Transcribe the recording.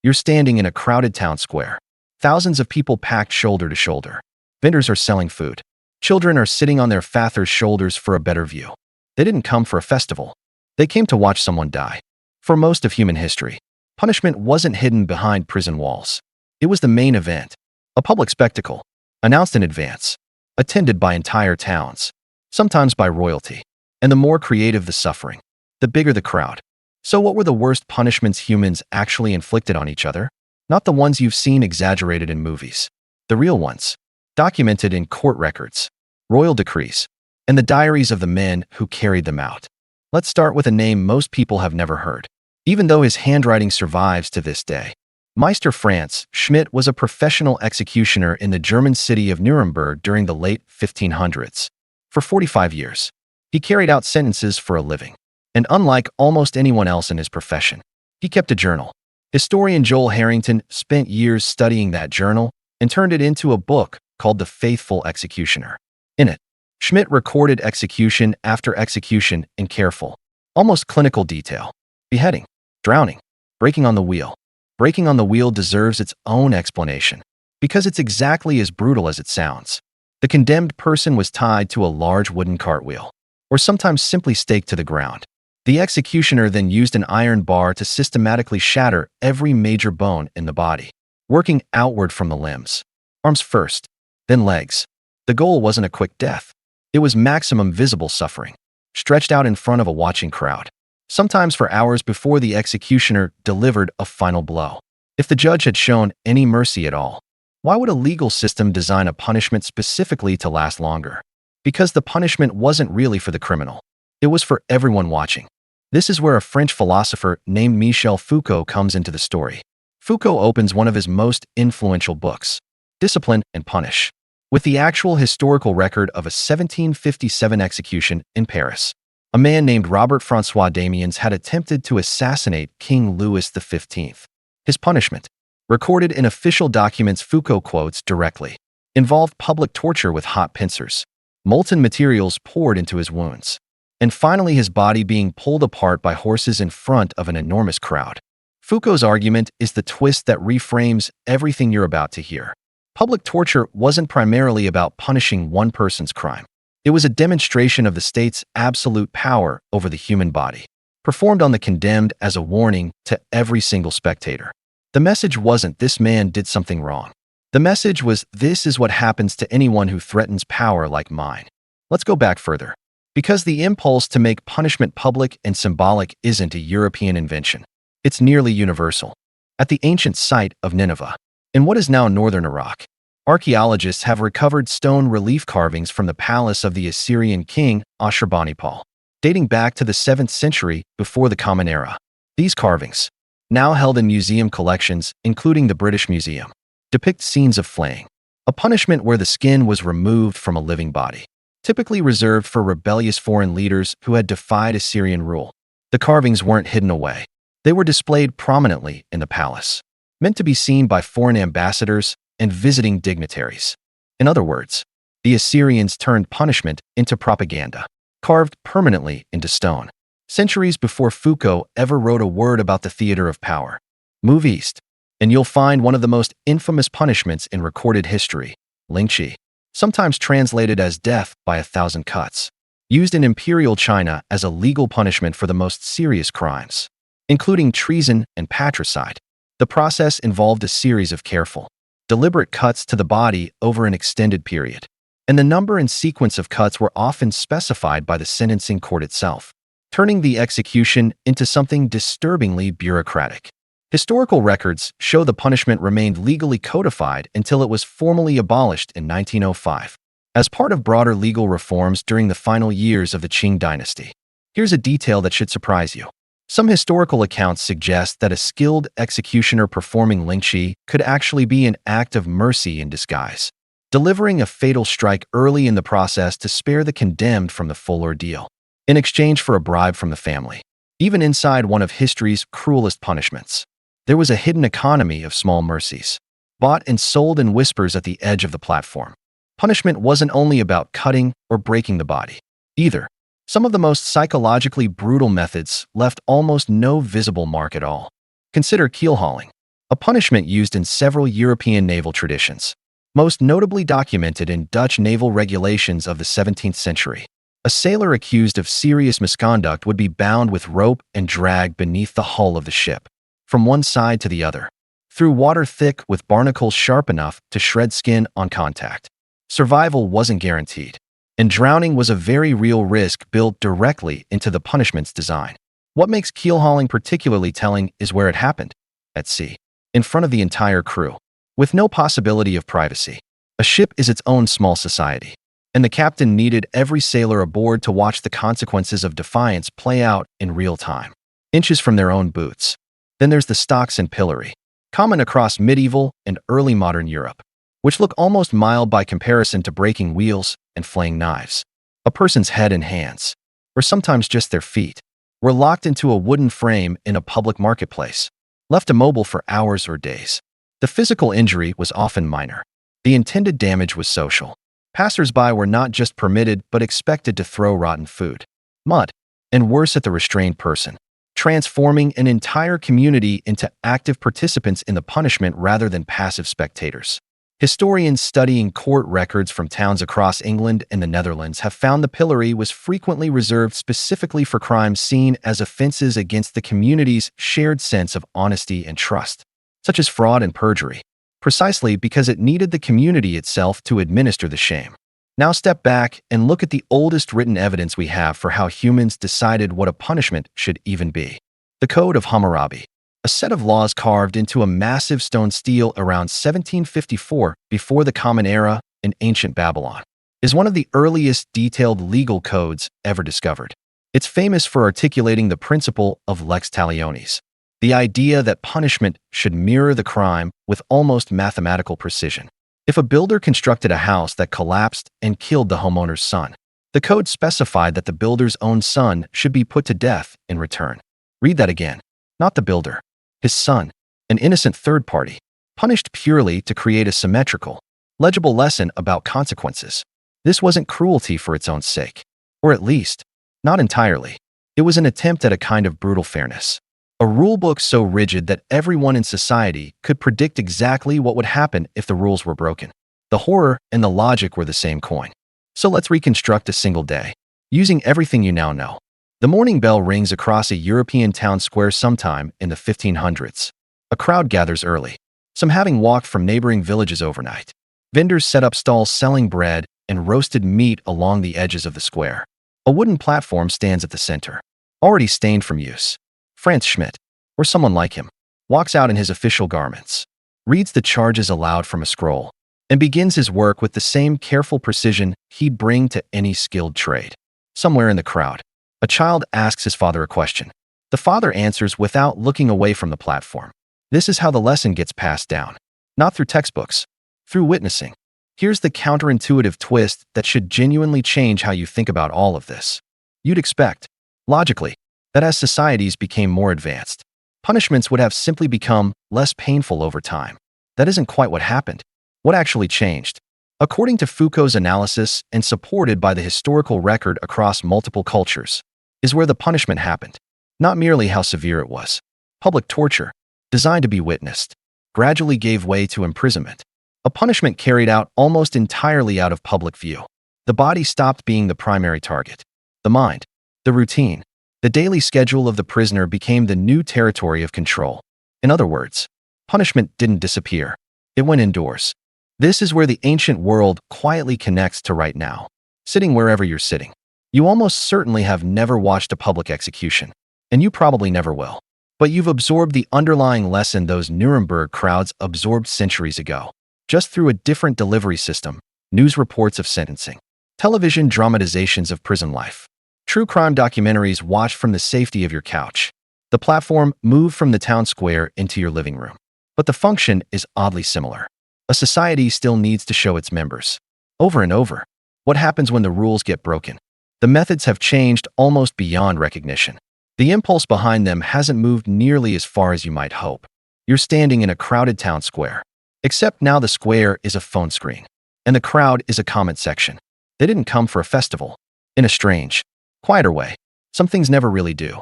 You're standing in a crowded town square. Thousands of people packed shoulder to shoulder. Vendors are selling food. Children are sitting on their fathers' shoulders for a better view. They didn't come for a festival. They came to watch someone die. For most of human history, punishment wasn't hidden behind prison walls. It was the main event, a public spectacle, announced in advance, attended by entire towns, sometimes by royalty. And the more creative the suffering, the bigger the crowd. So what were the worst punishments humans actually inflicted on each other? Not the ones you've seen exaggerated in movies. The real ones, documented in court records, royal decrees, and the diaries of the men who carried them out. Let's start with a name most people have never heard, even though his handwriting survives to this day. Meister Frantz Schmidt was a professional executioner in the German city of Nuremberg during the late 1500s. For 45 years, he carried out sentences for a living. And unlike almost anyone else in his profession, he kept a journal. Historian Joel Harrington spent years studying that journal and turned it into a book called The Faithful Executioner. In it, Schmidt recorded execution after execution in careful, almost clinical detail. Beheading, drowning, breaking on the wheel. Breaking on the wheel deserves its own explanation, because it's exactly as brutal as it sounds. The condemned person was tied to a large wooden cartwheel, or sometimes simply staked to the ground. The executioner then used an iron bar to systematically shatter every major bone in the body, working outward from the limbs. Arms first, then legs. The goal wasn't a quick death. It was maximum visible suffering, stretched out in front of a watching crowd, sometimes for hours before the executioner delivered a final blow. If the judge had shown any mercy at all, why would a legal system design a punishment specifically to last longer? Because the punishment wasn't really for the criminal. It was for everyone watching. This is where a French philosopher named Michel Foucault comes into the story. Foucault opens one of his most influential books, Discipline and Punish, with the actual historical record of a 1757 execution in Paris. A man named Robert-François Damiens had attempted to assassinate King Louis XV. His punishment, recorded in official documents Foucault quotes directly, involved public torture with hot pincers, molten materials poured into his wounds, and finally his body being pulled apart by horses in front of an enormous crowd. Foucault's argument is the twist that reframes everything you're about to hear. Public torture wasn't primarily about punishing one person's crime. It was a demonstration of the state's absolute power over the human body, performed on the condemned as a warning to every single spectator. The message wasn't, "This man did something wrong." The message was, "This is what happens to anyone who threatens power like mine." Let's go back further. Because the impulse to make punishment public and symbolic isn't a European invention. It's nearly universal. At the ancient site of Nineveh, in what is now northern Iraq, archaeologists have recovered stone relief carvings from the palace of the Assyrian king Ashurbanipal, dating back to the 7th century before the Common Era. These carvings, now held in museum collections, including the British Museum, depict scenes of flaying, a punishment where the skin was removed from a living body, typically reserved for rebellious foreign leaders who had defied Assyrian rule. The carvings weren't hidden away. They were displayed prominently in the palace, meant to be seen by foreign ambassadors and visiting dignitaries. In other words, the Assyrians turned punishment into propaganda, carved permanently into stone. Centuries before Foucault ever wrote a word about the theater of power. Move east, and you'll find one of the most infamous punishments in recorded history, lynching, sometimes translated as death by 1,000 cuts, used in imperial China as a legal punishment for the most serious crimes, including treason and patricide. The process involved a series of careful, deliberate cuts to the body over an extended period, and the number and sequence of cuts were often specified by the sentencing court itself, turning the execution into something disturbingly bureaucratic. Historical records show the punishment remained legally codified until it was formally abolished in 1905, as part of broader legal reforms during the final years of the Qing dynasty. Here's a detail that should surprise you. Some historical accounts suggest that a skilled executioner performing lynching could actually be an act of mercy in disguise, delivering a fatal strike early in the process to spare the condemned from the full ordeal, in exchange for a bribe from the family. Even inside one of history's cruelest punishments, there was a hidden economy of small mercies, bought and sold in whispers at the edge of the platform. Punishment wasn't only about cutting or breaking the body, either. Some of the most psychologically brutal methods left almost no visible mark at all. Consider keel hauling, a punishment used in several European naval traditions, most notably documented in Dutch naval regulations of the 17th century. A sailor accused of serious misconduct would be bound with rope and dragged beneath the hull of the ship, from one side to the other, through water thick with barnacles sharp enough to shred skin on contact. Survival wasn't guaranteed, and drowning was a very real risk built directly into the punishment's design. What makes keel hauling particularly telling is where it happened, at sea, in front of the entire crew, with no possibility of privacy. A ship is its own small society, and the captain needed every sailor aboard to watch the consequences of defiance play out in real time, inches from their own boots. Then there's the stocks and pillory, common across medieval and early modern Europe, which look almost mild by comparison to breaking wheels and flaying knives. A person's head and hands, or sometimes just their feet, were locked into a wooden frame in a public marketplace, left immobile for hours or days. The physical injury was often minor. The intended damage was social. Passers-by were not just permitted but expected to throw rotten food, mud, and worse at the restrained person, transforming an entire community into active participants in the punishment rather than passive spectators. Historians studying court records from towns across England and the Netherlands have found the pillory was frequently reserved specifically for crimes seen as offenses against the community's shared sense of honesty and trust, such as fraud and perjury, precisely because it needed the community itself to administer the shame. Now step back and look at the oldest written evidence we have for how humans decided what a punishment should even be. The Code of Hammurabi, a set of laws carved into a massive stone stele around 1754 before the Common Era in ancient Babylon, is one of the earliest detailed legal codes ever discovered. It's famous for articulating the principle of lex talionis, the idea that punishment should mirror the crime with almost mathematical precision. If a builder constructed a house that collapsed and killed the homeowner's son, the code specified that the builder's own son should be put to death in return. Read that again. Not the builder, his son, an innocent third party, punished purely to create a symmetrical, legible lesson about consequences. This wasn't cruelty for its own sake, or at least, not entirely. It was an attempt at a kind of brutal fairness. A rulebook so rigid that everyone in society could predict exactly what would happen if the rules were broken. The horror and the logic were the same coin. So let's reconstruct a single day, using everything you now know. The morning bell rings across a European town square sometime in the 1500s. A crowd gathers early, some having walked from neighboring villages overnight. Vendors set up stalls selling bread and roasted meat along the edges of the square. A wooden platform stands at the center, already stained from use. Frantz Schmidt, or someone like him, walks out in his official garments, reads the charges aloud from a scroll, and begins his work with the same careful precision he'd bring to any skilled trade. Somewhere in the crowd, a child asks his father a question. The father answers without looking away from the platform. This is how the lesson gets passed down, not through textbooks, through witnessing. Here's the counterintuitive twist that should genuinely change how you think about all of this. You'd expect, logically, that as societies became more advanced, punishments would have simply become less painful over time. That isn't quite what happened. What actually changed? According to Foucault's analysis and supported by the historical record across multiple cultures, is where the punishment happened, not merely how severe it was. Public torture, designed to be witnessed, gradually gave way to imprisonment, a punishment carried out almost entirely out of public view. The body stopped being the primary target. The mind, the routine, the daily schedule of the prisoner became the new territory of control. In other words, punishment didn't disappear. It went indoors. This is where the ancient world quietly connects to right now. Sitting wherever you're sitting, you almost certainly have never watched a public execution, and you probably never will. But you've absorbed the underlying lesson those Nuremberg crowds absorbed centuries ago, just through a different delivery system, news reports of sentencing, television dramatizations of prison life, true crime documentaries watched from the safety of your couch. The platform moved from the town square into your living room. But the function is oddly similar. A society still needs to show its members, over and over, what happens when the rules get broken. The methods have changed almost beyond recognition. The impulse behind them hasn't moved nearly as far as you might hope. You're standing in a crowded town square, except now the square is a phone screen, and the crowd is a comment section. They didn't come for a festival. In a strange, quieter way, some things never really do.